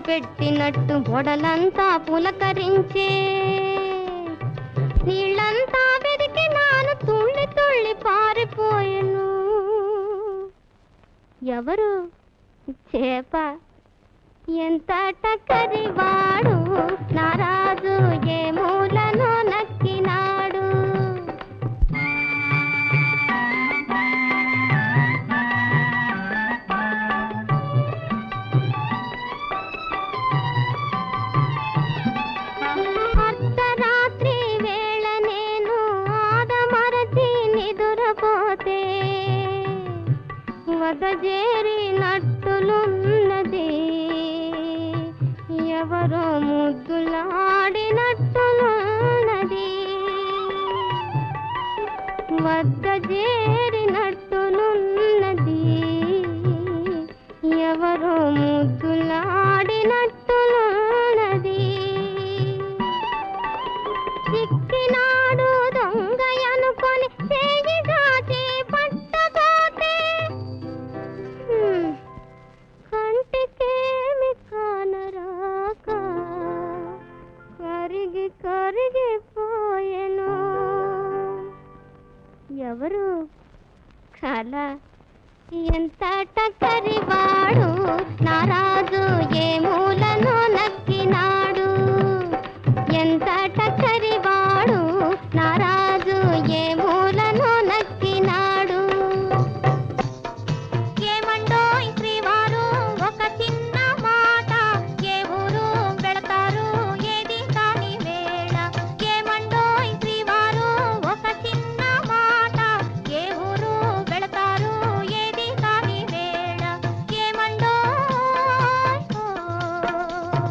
పెట్టినట్టు బొడలంతా పులకరించే నీళ్ళంతా వెదికి నాను తుళ్ళి తుళ్ళి పారిపోయెను. ఎవరు? చేప. ఎంత టక్కరివాడు నా రాజు ఏ మూలను నక్కినాడు. అర్ధరాత్రి వేళ నేను ఆదమరచి నిదురపోతే వదజేరినట్టులున్నది, ఎవరో ముద్దులాడినట్టులున్నది, వదజేరినట్టులున్నది, ఎవరో ముద్దులాడినట్టులున్నది. చిక్కినాడు దొంగయనుకొని చేయిగాచి పట్టబోతే కంటికేమి కానరాక కరిగి కరిగిపోయెను. ఎవరు? కళ. ఎంత టక్కరివాడు నా రాజు ఏ మూలను నక్కినా